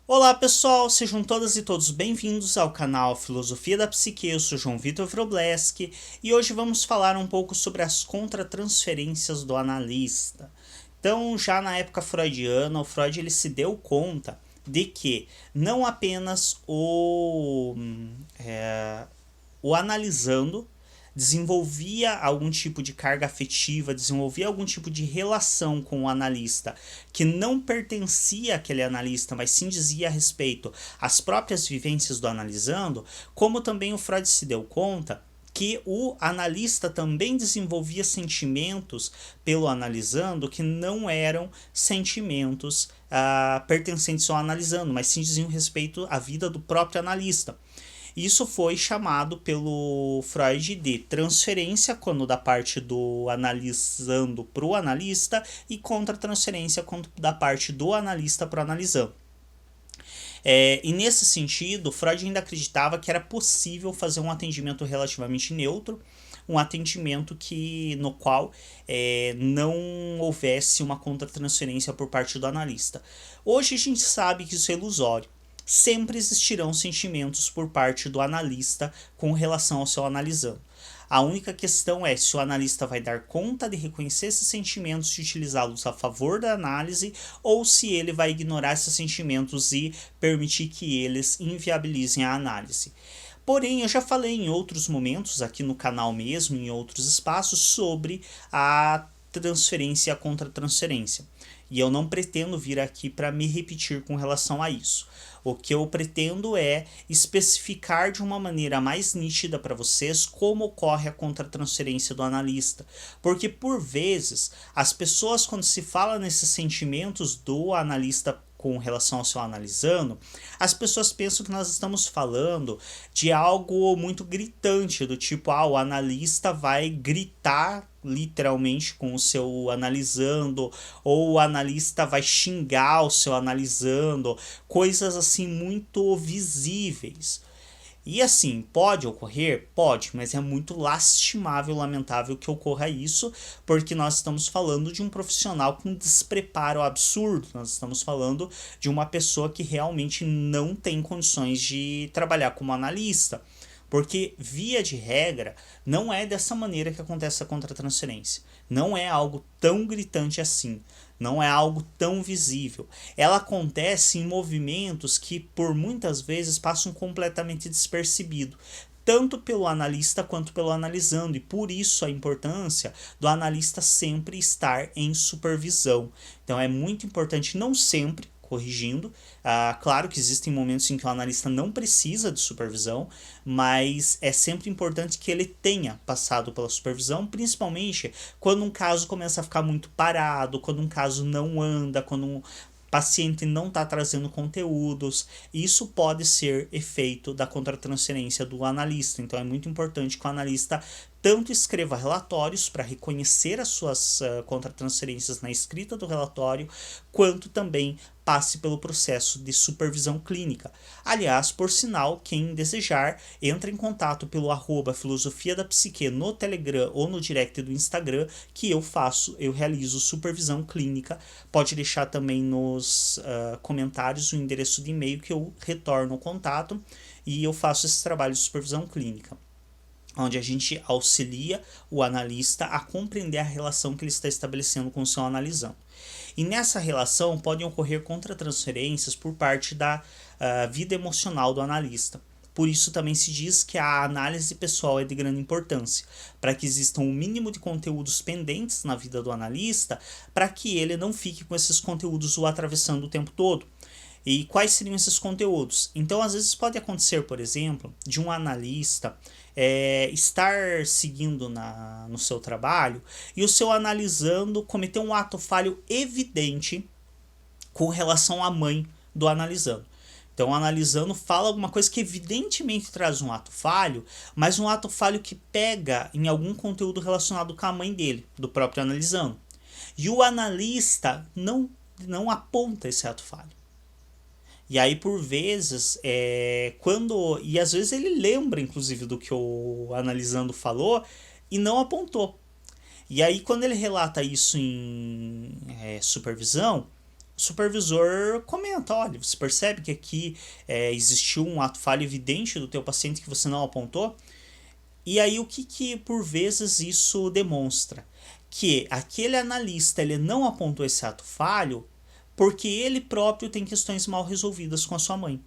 Olá pessoal, sejam todas e todos bem-vindos ao canal Filosofia da Psique. Eu sou João Vitor Wrobleski e hoje vamos falar um pouco sobre as contratransferências do analista. Então, já na época freudiana, o Freud ele se deu conta de que não apenas o analisando desenvolvia algum tipo de carga afetiva, desenvolvia algum tipo de relação com o analista que não pertencia àquele analista, mas sim dizia a respeito às próprias vivências do analisando, como também o Freud se deu conta que o analista também desenvolvia sentimentos pelo analisando que não eram sentimentos pertencentes ao analisando, mas sim diziam respeito à vida do próprio analista. Isso foi chamado pelo Freud de transferência, quando da parte do analisando para o analista, e contra-transferência, quando da parte do analista para o analisando. E nesse sentido, Freud ainda acreditava que era possível fazer um atendimento relativamente neutro, um atendimento no qual não houvesse uma contratransferência por parte do analista. Hoje a gente sabe que isso é ilusório. Sempre existirão sentimentos por parte do analista com relação ao seu analisando. A única questão é se o analista vai dar conta de reconhecer esses sentimentos e utilizá-los a favor da análise, ou se ele vai ignorar esses sentimentos e permitir que eles inviabilizem a análise. Porém, eu já falei em outros momentos, aqui no canal mesmo, em outros espaços, sobre a transferência e a contratransferência. E eu não pretendo vir aqui para me repetir com relação a isso. O que eu pretendo é especificar de uma maneira mais nítida para vocês como ocorre a contratransferência do analista. Porque por vezes as pessoas, quando se fala nesses sentimentos do analista com relação ao seu analisando, as pessoas pensam que nós estamos falando de algo muito gritante, do tipo, o analista vai gritar literalmente com o seu analisando, ou o analista vai xingar o seu analisando, coisas assim muito visíveis. E assim, pode ocorrer? Pode, mas é muito lastimável, lamentável que ocorra isso, porque nós estamos falando de um profissional com despreparo absurdo, nós estamos falando de uma pessoa que realmente não tem condições de trabalhar como analista. Porque, via de regra, não é dessa maneira que acontece a contratransferência. Não é algo tão gritante assim. Não é algo tão visível. Ela acontece em movimentos que, por muitas vezes, passam completamente despercebido, tanto pelo analista quanto pelo analisando, e por isso a importância do analista sempre estar em supervisão. Então é muito importante, não sempre, corrigindo. Claro que existem momentos em que o analista não precisa de supervisão, mas é sempre importante que ele tenha passado pela supervisão, principalmente quando um caso começa a ficar muito parado, quando um caso não anda, quando um paciente não está trazendo conteúdos. Isso pode ser efeito da contratransferência do analista. Então é muito importante que o analista tanto escreva relatórios para reconhecer as suas contratransferências na escrita do relatório, quanto também passe pelo processo de supervisão clínica. Aliás, por sinal, quem desejar, entra em contato pelo @filosofia da psique no Telegram ou no direct do Instagram, que eu realizo supervisão clínica. Pode deixar também nos comentários o endereço de e-mail que eu retorno o contato, e eu faço esse trabalho de supervisão clínica, onde a gente auxilia o analista a compreender a relação que ele está estabelecendo com o seu analisando. E nessa relação podem ocorrer contratransferências por parte da vida emocional do analista. Por isso também se diz que a análise pessoal é de grande importância, para que existam um mínimo de conteúdos pendentes na vida do analista, para que ele não fique com esses conteúdos o atravessando o tempo todo. E quais seriam esses conteúdos? Então, às vezes pode acontecer, por exemplo, de um analista estar seguindo no seu trabalho e o seu analisando cometer um ato falho evidente com relação à mãe do analisando. Então, o analisando fala alguma coisa que evidentemente traz um ato falho, mas um ato falho que pega em algum conteúdo relacionado com a mãe dele, do próprio analisando. E o analista não aponta esse ato falho. E aí, por vezes, e às vezes ele lembra, inclusive, do que o analisando falou e não apontou. E aí, quando ele relata isso em supervisão, o supervisor comenta, olha, você percebe que aqui existiu um ato falho evidente do teu paciente que você não apontou? E aí o que por vezes isso demonstra? Que aquele analista ele não apontou esse ato falho porque ele próprio tem questões mal resolvidas com a sua mãe.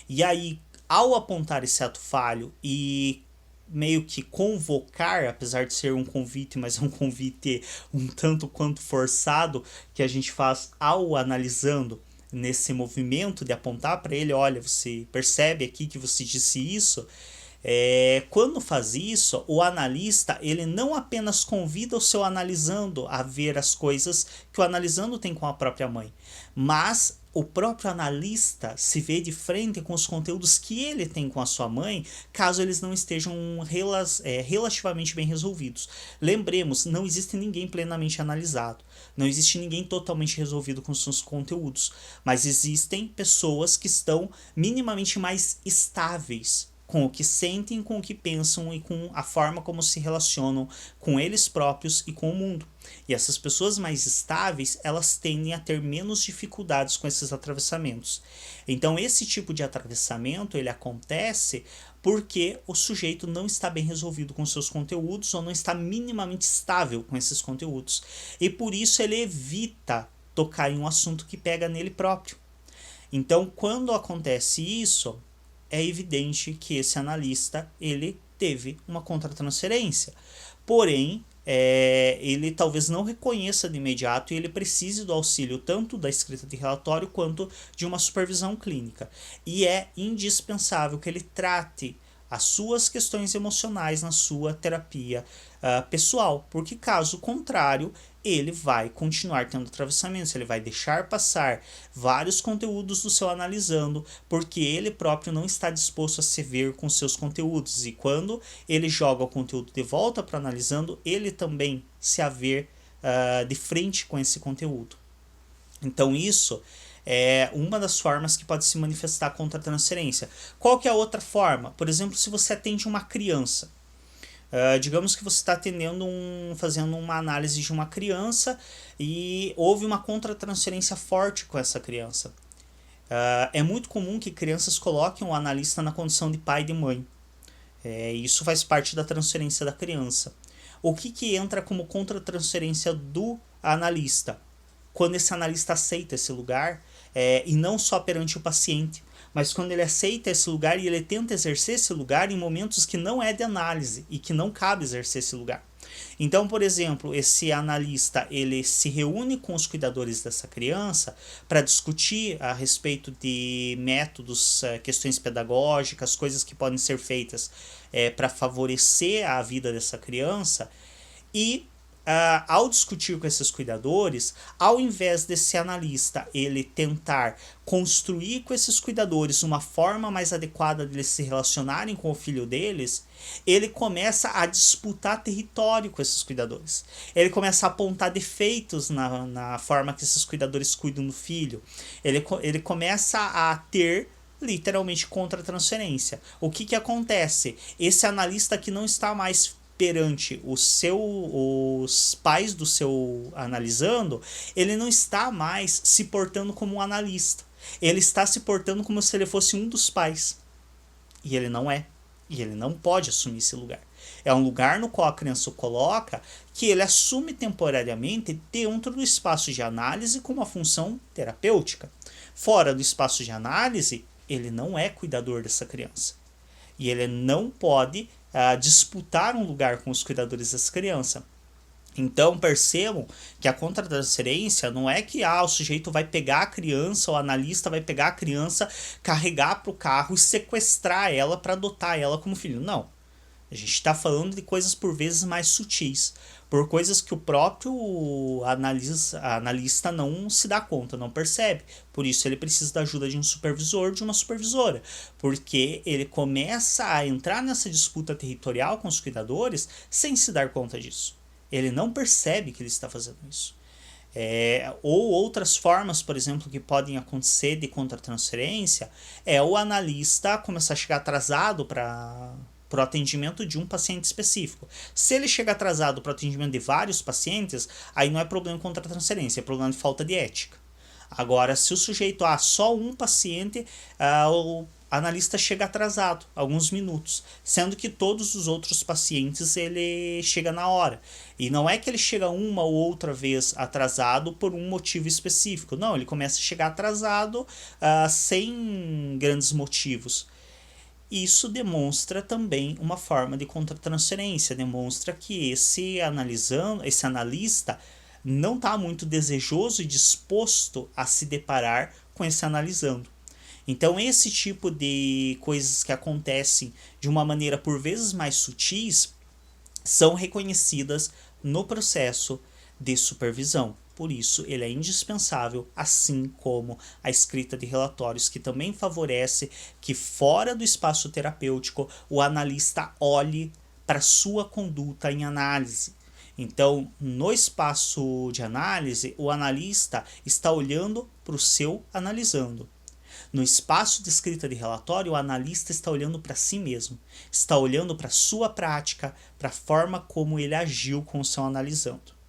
E aí, ao apontar esse ato falho e meio que convocar, apesar de ser um convite, mas é um convite um tanto quanto forçado que a gente faz ao analisando nesse movimento de apontar para ele, olha, você percebe aqui que você disse isso. Quando faz isso, o analista ele não apenas convida o seu analisando a ver as coisas que o analisando tem com a própria mãe, mas o próprio analista se vê de frente com os conteúdos que ele tem com a sua mãe, caso eles não estejam relativamente bem resolvidos. Lembremos, não existe ninguém plenamente analisado, não existe ninguém totalmente resolvido com seus conteúdos, mas existem pessoas que estão minimamente mais estáveis com o que sentem, com o que pensam e com a forma como se relacionam com eles próprios e com o mundo. E essas pessoas mais estáveis, elas tendem a ter menos dificuldades com esses atravessamentos. Então, esse tipo de atravessamento, ele acontece porque o sujeito não está bem resolvido com seus conteúdos ou não está minimamente estável com esses conteúdos. E por isso ele evita tocar em um assunto que pega nele próprio. Então, quando acontece isso, é evidente que esse analista ele teve uma contratransferência. Porém, ele talvez não reconheça de imediato e ele precise do auxílio tanto da escrita de relatório quanto de uma supervisão clínica. E é indispensável que ele trate as suas questões emocionais na sua terapia pessoal, porque caso contrário, ele vai continuar tendo atravessamentos, ele vai deixar passar vários conteúdos do seu analisando, porque ele próprio não está disposto a se ver com seus conteúdos, e quando ele joga o conteúdo de volta para analisando, ele também se haver de frente com esse conteúdo. Então isso é uma das formas que pode se manifestar contra a transferência. Qual que é a outra forma? Por exemplo, se você atende uma criança. Digamos que você está fazendo uma análise de uma criança e houve uma contratransferência forte com essa criança. É muito comum que crianças coloquem o analista na condição de pai e de mãe. Isso faz parte da transferência da criança. O que entra como contratransferência do analista? Quando esse analista aceita esse lugar, e não só perante o paciente, mas quando ele aceita esse lugar e ele tenta exercer esse lugar em momentos que não é de análise e que não cabe exercer esse lugar. Então, por exemplo, esse analista ele se reúne com os cuidadores dessa criança para discutir a respeito de métodos, questões pedagógicas, coisas que podem ser feitas para favorecer a vida dessa criança. E ao discutir com esses cuidadores, ao invés desse analista ele tentar construir com esses cuidadores uma forma mais adequada de eles se relacionarem com o filho deles, ele começa a disputar território com esses cuidadores. Ele começa a apontar defeitos na forma que esses cuidadores cuidam do filho. Ele começa a ter literalmente contra-transferência. O que acontece? Esse analista que não está mais perante os pais do seu analisando, ele não está mais se portando como um analista. Ele está se portando como se ele fosse um dos pais. E ele não é. E ele não pode assumir esse lugar. É um lugar no qual a criança o coloca que ele assume temporariamente dentro do espaço de análise com uma função terapêutica. Fora do espaço de análise, ele não é cuidador dessa criança. E ele não pode disputar um lugar com os cuidadores dessa criança. Então percebam que a contratransferência não é que o sujeito vai pegar a criança, o analista vai pegar a criança, carregar para o carro e sequestrar ela para adotar ela como filho. Não. A gente está falando de coisas por vezes mais sutis, por coisas que o próprio analista não se dá conta, não percebe. Por isso ele precisa da ajuda de um supervisor, de uma supervisora, porque ele começa a entrar nessa disputa territorial com os cuidadores sem se dar conta disso. Ele não percebe que ele está fazendo isso. Ou outras formas, por exemplo, que podem acontecer de contratransferência, é o analista começar a chegar atrasado para o atendimento de um paciente específico. Se ele chega atrasado para o atendimento de vários pacientes, aí não é problema contra a transferência, é problema de falta de ética. Agora, se o sujeito, só um paciente, o analista chega atrasado, alguns minutos, sendo que todos os outros pacientes ele chega na hora. E não é que ele chega uma ou outra vez atrasado por um motivo específico, não, ele começa a chegar atrasado sem grandes motivos. Isso demonstra também uma forma de contratransferência, demonstra que esse analista não está muito desejoso e disposto a se deparar com esse analisando. Então, esse tipo de coisas que acontecem de uma maneira por vezes mais sutis são reconhecidas no processo de supervisão. Por isso, ele é indispensável, assim como a escrita de relatórios, que também favorece que, fora do espaço terapêutico, o analista olhe para sua conduta em análise. Então, no espaço de análise, o analista está olhando para o seu analisando. No espaço de escrita de relatório, o analista está olhando para si mesmo, está olhando para a sua prática, para a forma como ele agiu com o seu analisando.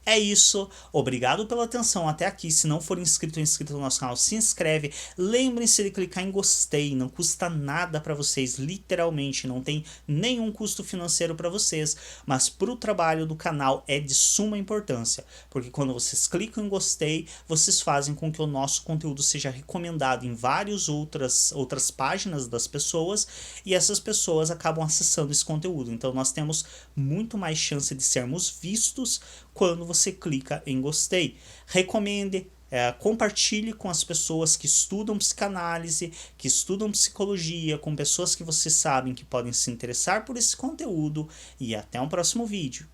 É isso, obrigado pela atenção até aqui. Se não for inscrito ou inscrito no nosso canal, se inscreve. Lembrem-se de clicar em gostei, não custa nada para vocês, literalmente, não tem nenhum custo financeiro para vocês, mas para o trabalho do canal é de suma importância, porque quando vocês clicam em gostei, vocês fazem com que o nosso conteúdo seja recomendado em várias outras páginas das pessoas, e essas pessoas acabam acessando esse conteúdo. Então nós temos muito mais chance de sermos vistos quando você clica em gostei. Recomende, compartilhe com as pessoas que estudam psicanálise, que estudam psicologia, com pessoas que vocês sabem que podem se interessar por esse conteúdo, e até um próximo vídeo.